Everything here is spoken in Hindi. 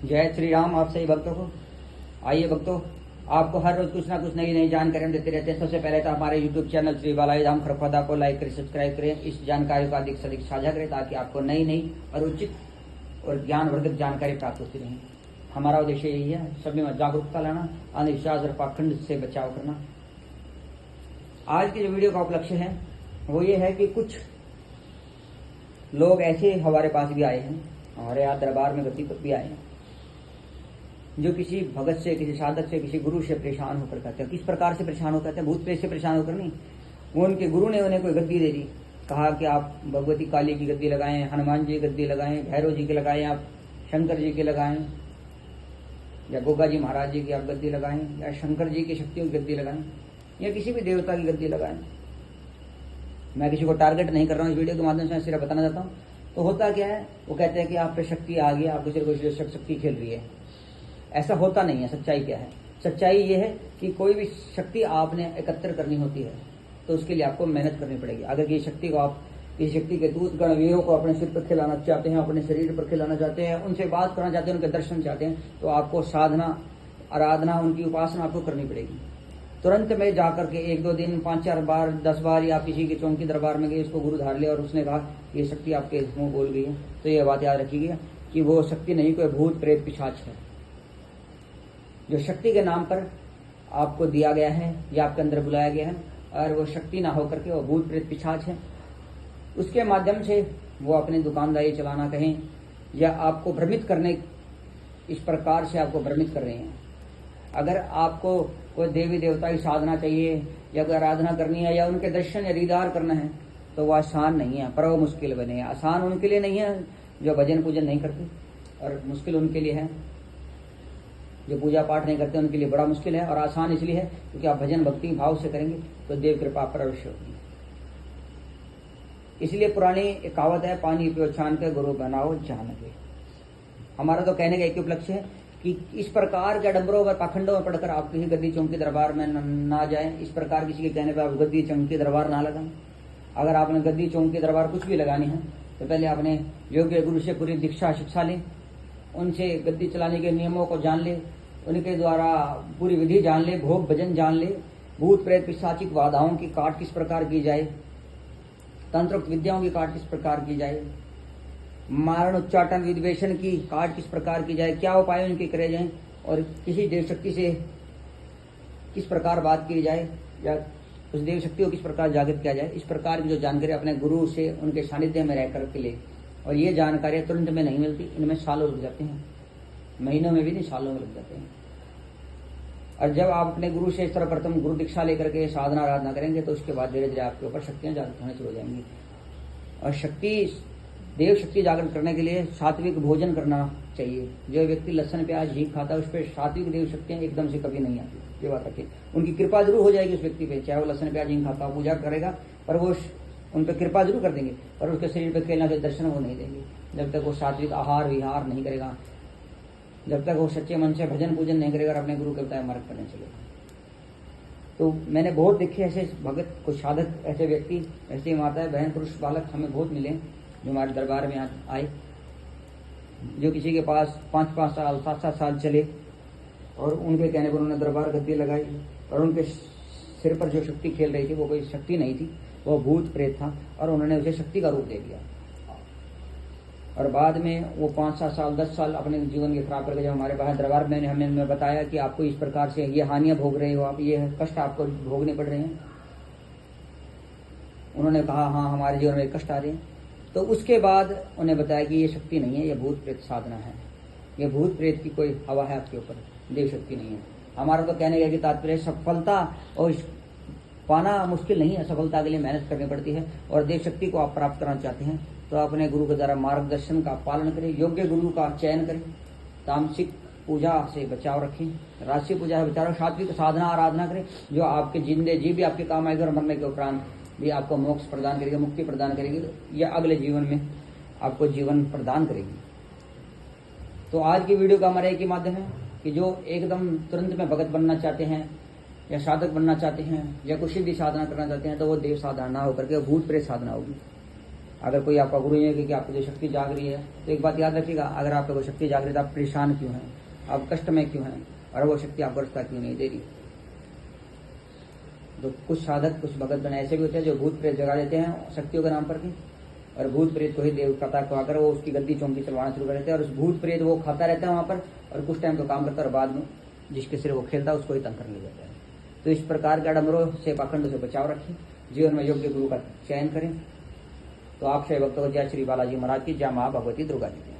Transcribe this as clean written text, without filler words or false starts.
जय श्री राम। आप सही भक्तों को आइए भक्तों, आपको हर रोज कुछ ना कुछ नई नई जानकारी हम देते रहते हैं। सबसे पहले तो हमारे यूट्यूब चैनल श्री बालाजी धाम खरखोदा को लाइक करें, सब्सक्राइब करें, इस जानकारी को अधिक से अधिक साझा करें ताकि आपको नई नई और उचित और ज्ञानवर्धक जानकारी प्राप्त होती रहे। हमारा उद्देश्य यही है, सभी में जागरूकता लाना, अंधविश्वास और पाखंड से बचाव करना। आज के जो वीडियो का उपलक्ष्य है वो ये है कि कुछ लोग ऐसे हमारे पास भी आए हैं, हमारे यहाँ दरबार में गद्दी पर भी आए हैं, जो किसी भगत से, किसी साधक से, किसी गुरु से परेशान होकर कहते हैं। किस प्रकार से परेशान होकर कहते हैं? भूत प्रेत से परेशान होकर नहीं। वो उनके गुरु ने उन्हें कोई गद्दी दे दी, कहा कि आप भगवती काली की गद्दी लगाएं, हनुमान जी की गद्दी लगाएं, भैरव जी की लगाएं, आप शंकर जी की लगाएं, या गोगा जी महाराज जी की आप गद्दी लगाएं, या शंकर जी की शक्तियों की गद्दी लगाएं, या किसी भी देवता की गद्दी लगाएं। मैं किसी को टारगेट नहीं कर रहा हूँ इस वीडियो के माध्यम से, मैं सिर्फ बताना चाहता हूँ। तो होता क्या है, वो कहते हैं कि आप पे शक्ति आ गई, आपको सिर्फ कोई शक्ति खेल रही है। ऐसा होता नहीं है। सच्चाई क्या है? सच्चाई ये है कि कोई भी शक्ति आपने एकत्र करनी होती है तो उसके लिए आपको मेहनत करनी पड़ेगी। अगर ये शक्ति को आप किसी शक्ति के दूत गणवीरों को अपने सिर पर खिलाना चाहते हैं, अपने शरीर पर खिलाना चाहते हैं, उनसे बात करना चाहते हैं, उनके दर्शन चाहते हैं, तो आपको साधना, आराधना, उनकी उपासना आपको करनी पड़ेगी। तुरंत में जाकर के 1-2 दिन, 5-4 बार, 10 बार या किसी के चौंकी दरबार में गए, उसको गुरु धार लिया और उसने कहा ये शक्ति आपके मुंह बोल गई है, तो ये बात याद रखिएगा कि वो शक्ति नहीं, कोई भूत प्रेत पिशाच है जो शक्ति के नाम पर आपको दिया गया है या आपके अंदर बुलाया गया है, और वो शक्ति ना होकर के वो भूत प्रेत पिशाच है। उसके माध्यम से वो अपनी दुकानदारी चलाना कहें या आपको भ्रमित करने, इस प्रकार से आपको भ्रमित कर रहे हैं। अगर आपको कोई देवी देवता की साधना चाहिए या कोई आराधना करनी है या उनके दर्शन या दीदार करना है तो वह आसान नहीं है, पर वो मुश्किल बने हैं। आसान उनके लिए नहीं है जो भजन पूजन नहीं करते, और मुश्किल उनके लिए है जो पूजा पाठ नहीं करते, उनके लिए बड़ा मुश्किल है। और आसान इसलिए है क्योंकि आप भजन भक्ति भाव से करेंगे तो देव कृपा पर अवश्य होगी। इसलिए पुरानी एक कहावत है, पानी पियो छान के गुरु बनाओ जान के। हमारा तो कहने का एक उपलक्ष्य है कि इस प्रकार के डंबरों व पाखंडों में पढ़कर आप किसी गद्दी चौंकी दरबार में ना जाएं। इस प्रकार किसी के कहने पर आप गद्दी चौंकी दरबार ना लगाएं। अगर आपने गद्दी चौंकी दरबार कुछ भी लगानी है तो पहले आपने योग्य गुरु से पूरी दीक्षा शिक्षा लें, उनसे गद्दी चलाने के नियमों को जान ले, उनके द्वारा पूरी विधि जान ले, भोग भजन जान ले, भूत प्रेत पिशाचिक बाधाओं की काट किस प्रकार की जाए, तंत्रोक्त विद्याओं की काट किस प्रकार की जाए, मारण उच्चाटन विद्वेषण की काट किस प्रकार की जाए, क्या उपाय उनके करे जाएं, और किसी देव शक्ति से किस प्रकार बात की जाए या उस देव शक्ति को किस प्रकार जागृत किया जाए। इस प्रकार की जो जानकारी अपने गुरु से उनके सानिध्य में रह करके ले। और ये जानकारी तुरंत में नहीं मिलती, इनमें सालों लग जाते हैं, महीनों में भी नहीं, सालों में लग जाते हैं। और जब आप अपने गुरु से सर्वप्रथम गुरु दीक्षा लेकर के साधना आराधना करेंगे तो उसके बाद धीरे धीरे आपके ऊपर शक्तियां जागृत होने शुरू हो जाएंगी। और शक्ति, देव शक्ति जागृत करने के लिए सात्विक भोजन करना चाहिए। जो व्यक्ति लहसुन प्याज घी खाता है उस पर सात्विक देव शक्तियां एकदम से कभी नहीं आती, ये बात रखिए। उनकी कृपा जरूर हो जाएगी उस व्यक्ति पे, चाहे वो लहसुन प्याज घी खाता, पूजा करेगा, पर वो उन पर कृपा जरूर कर देंगे, पर उसके शरीर पर खेलना के दर्शन वो नहीं देंगे। जब तक वो सात्विक आहार विहार नहीं करेगा, जब तक वो सच्चे मन से भजन पूजन नहीं करेगा, अपने गुरु के बताए मार्ग करने चलेगा। तो मैंने बहुत देखे ऐसे भगत, कुछ साधक, ऐसे व्यक्ति, ऐसी माताएं, बहन, पुरुष, बालक हमें बहुत मिले जो हमारे दरबार में आए, जो किसी के पास 5-5 साल 7-7 साल चले और उनके कहने पर उन्होंने दरबार गद्दी लगाई और उनके सिर पर जो शक्ति खेल रही थी वो कोई शक्ति नहीं थी, वो भूत प्रेत था, और उन्होंने उसे शक्ति का रूप दे दिया। और बाद में वो 5-7 साल 10 साल अपने जीवन के खराब करके जब हमारे बाहर दरबार में हमें बताया कि आपको इस प्रकार से ये हानियां भोग रहे हो, आप ये कष्ट आपको भोगने पड़ रहे हैं, उन्होंने कहा हाँ हमारे जीवन में कष्ट आ रहे हैं। तो उसके बाद उन्हें बताया कि ये शक्ति नहीं है, ये भूत प्रेत साधना है, ये भूत प्रेत की कोई हवा है आपके ऊपर, देव शक्ति नहीं है। हमारा तो कहने का तात्पर्य सफलता और पाना मुश्किल नहीं है, सफलता के लिए मेहनत करनी पड़ती है। और देव शक्ति को आप प्राप्त करना चाहते हैं तो अपने गुरु के द्वारा मार्गदर्शन का पालन करें, योग्य गुरु का चयन करें, तामसिक पूजा से बचाव रखें, राष्ट्रीय पूजा से बचाव, सात्विक साधना आराधना करें जो आपके जिंदे जी भी आपके काम आएगी और मरने के उपरांत भी आपको मोक्ष प्रदान करेगी, मुक्ति प्रदान करेगी या अगले जीवन में आपको जीवन प्रदान करेगी। तो आज की वीडियो का हमारा एक ही माध्यम है कि जो एकदम तुरंत में भगत बनना चाहते हैं या साधक बनना चाहते हैं या कुछ सिद्धि साधना करना चाहते हैं तो वो देव साधना ना होकर के भूत प्रेत साधना होगी। अगर कोई आपका गुरु है कि आपको जो शक्ति जाग रही है, तो एक बात याद रखिएगा, अगर आपको कोई शक्ति जाग रही है तो आप परेशान क्यों हैं, आप कष्ट में क्यों हैं, और वो शक्ति आपको रास्ता क्यों नहीं दे रही। तो कुछ साधक, कुछ भगत बने ऐसे भी होते हैं जो भूत प्रेत जगा देते हैं शक्तियों के नाम पर भी, और भूत प्रेत को ही देवता को आकर वो उसकी गद्दी चौंकी चलवाना शुरू कर देते हैं, और उस भूत प्रेत वो खाता रहता है वहां पर, और कुछ टाइम तो काम करता है, और बाद में जिसके सिर वो खेलता है उसको ही तंग कर ले जाता है। तो इस प्रकार के आडम्बरों से, पाखंड से बचाव रखें, जीवन में योग्य गुरु का चयन करें। तो आप सभी भक्तों को जय श्री बालाजी महाराज की, जय मां भगवती दुर्गा जी।